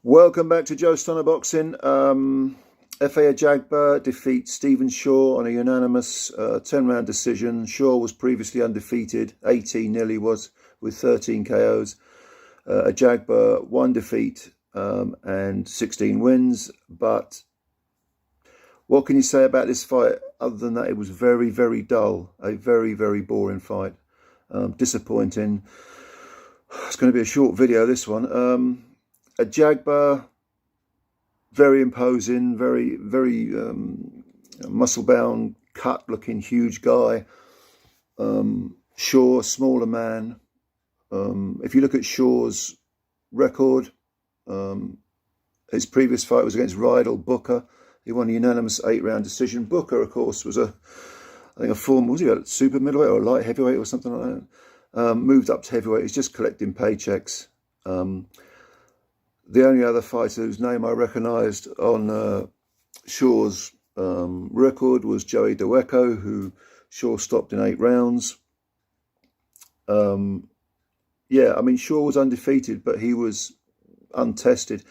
Welcome back to Joe Stunner Boxing. Efe Ajagba defeats Stephen Shaw on a unanimous 10-round decision. Shaw was previously undefeated, 18 nearly was, with 13 KOs. Ajagba, one defeat and 16 wins. But what can you say about this fight other than that it was very, very dull, a very, very boring fight. Disappointing. It's going to be a short video, this one. Ajagba, very imposing, very muscle-bound, cut-looking, huge guy. Shaw, smaller man. If you look at Shaw's record, his previous fight was against Rydell Booker. He won a unanimous 8-round decision. Booker, of course, was a former, was he a super middleweight or a light heavyweight or something like that? Moved up to heavyweight. He's just collecting paychecks. The only other fighter whose name I recognised on Shaw's record was Joey Daweko, who Shaw stopped in 8 rounds. Yeah, I mean, Shaw was undefeated, but he was untested,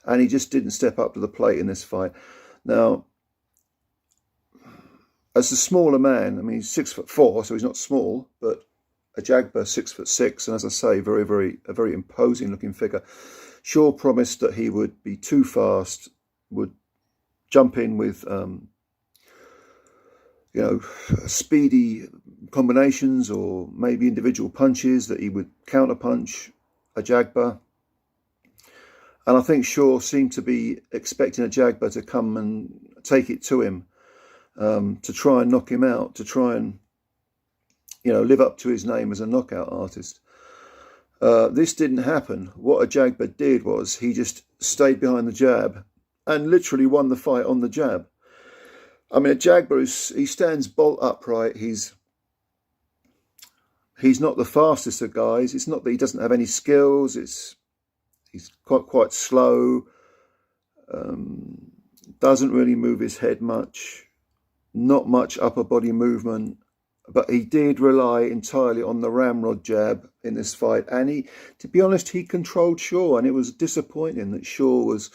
and he just didn't step up to the plate in this fight. Now, as a smaller man, I mean, he's 6'4", so he's not small, but Ajagba 6'6", and as I say, a very imposing looking figure. Shaw promised that he would be too fast, would jump in with, speedy combinations or maybe individual punches, that he would counterpunch Ajagba. And I think Shaw seemed to be expecting Ajagba to come and take it to him, to try and knock him out, to try and, live up to his name as a knockout artist. This didn't happen. What Ajagba did was he just stayed behind the jab and literally won the fight on the jab. I mean, Ajagba, he stands bolt upright. He's not the fastest of guys. It's not that he doesn't have any skills. He's quite slow. Doesn't really move his head much. Not much upper body movement. But he did rely entirely on the ramrod jab in this fight. And to be honest, he controlled Shaw. And it was disappointing that Shaw was...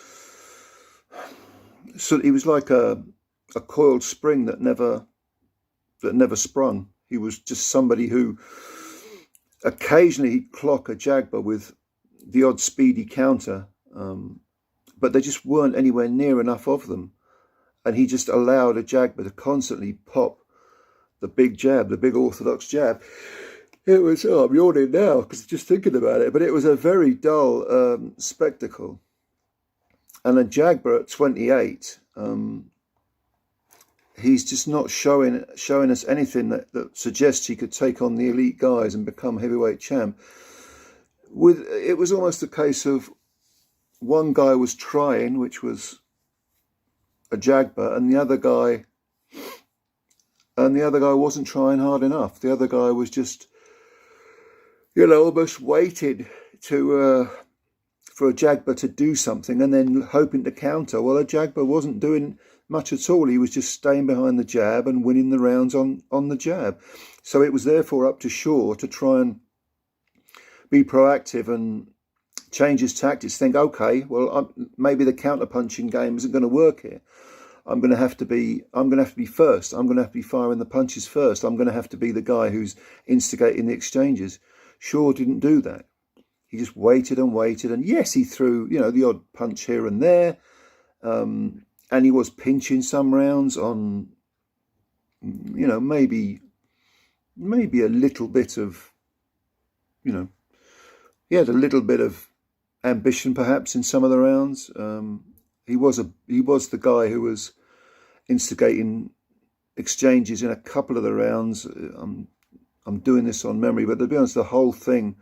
So he was like a coiled spring that never sprung. He was just somebody who occasionally he'd clock Ajagba with the odd speedy counter. But they just weren't anywhere near enough of them. And he just allowed Ajagba to constantly pop the big jab, the big orthodox jab. It was, I'm yawning now because just thinking about it, but it was a very dull spectacle. And Ajagba at 28, he's just not showing us anything that suggests he could take on the elite guys and become heavyweight champ. It was almost a case of one guy was trying, which was Ajagba, and the other guy wasn't trying hard enough. The other guy was just, almost waiting for Ajagba to do something and then hoping to counter. Well, Ajagba wasn't doing much at all. He was just staying behind the jab and winning the rounds on the jab. So it was therefore up to Shaw to try and be proactive and change his tactics. Think, okay, well, maybe the counter-punching game isn't going to work here. I'm going to have to be first. I'm going to have to be firing the punches first. I'm going to have to be the guy who's instigating the exchanges. Shaw didn't do that. He just waited and waited. And yes, he threw, the odd punch here and there. And he was pinching some rounds on, maybe a little bit of, he had a little bit of ambition perhaps in some of the rounds. He was the guy who was instigating exchanges in a couple of the rounds. I'm doing this on memory, but to be honest, the whole thing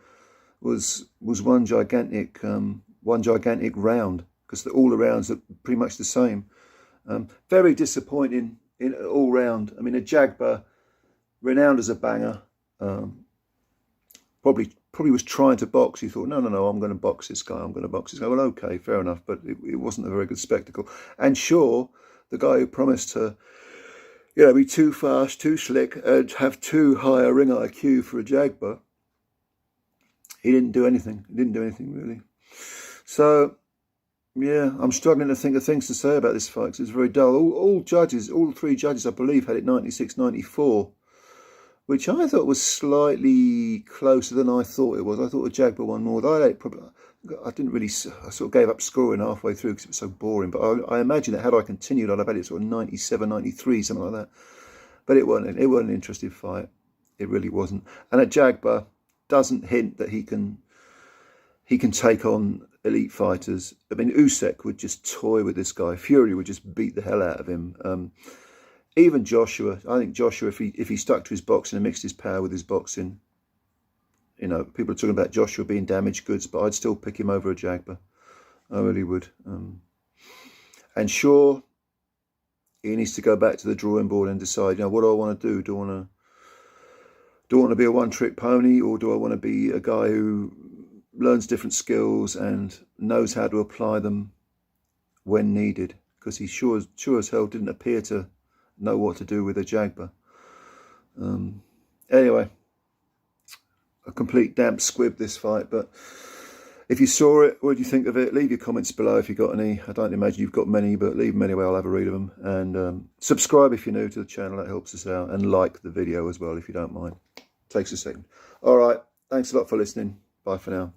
was one gigantic round, because all the rounds are pretty much the same. Very disappointing in all round. I mean, Ajagba, renowned as a banger, probably was trying to box. He thought, no, I'm going to box this guy. Well, okay, fair enough, but it wasn't a very good spectacle. And Shaw, the guy who promised to, be too fast, too slick, and have too high a ring IQ for Ajagba, he didn't do anything. He didn't do anything really. So Yeah, I'm struggling to think of things to say about this fight because it's very dull. All judges, all three judges, I believe, had it 96-94, which I thought was slightly closer than I thought it was. I thought Ajagba won more. I didn't really, I sort of gave up scoring halfway through because it was so boring. But I imagine that had I continued, I'd have had it sort of 97-93, something like that. But it wasn't an interesting fight. It really wasn't. And Ajagba doesn't hint that he can take on elite fighters. I mean, Usyk would just toy with this guy. Fury would just beat the hell out of him. Even Joshua, I think Joshua, if he stuck to his boxing and mixed his power with his boxing, you know, people are talking about Joshua being damaged goods, but I'd still pick him over Ajagba. I really would. And sure, he needs to go back to the drawing board and decide, you know, what do I want to do? Do I want to be a one-trick pony, or do I want to be a guy who learns different skills and knows how to apply them when needed? Because he sure as hell didn't appear to know what to do with Ajagba. Anyway, a complete damp squib, this fight. But if you saw it, what did you think of it? Leave your comments below if you've got any. I don't imagine you've got many, but leave them anyway. I'll have a read of them. And subscribe if you're new to the channel. That helps us out. And like the video as well if you don't mind. Takes a second. All right. Thanks a lot for listening. Bye for now.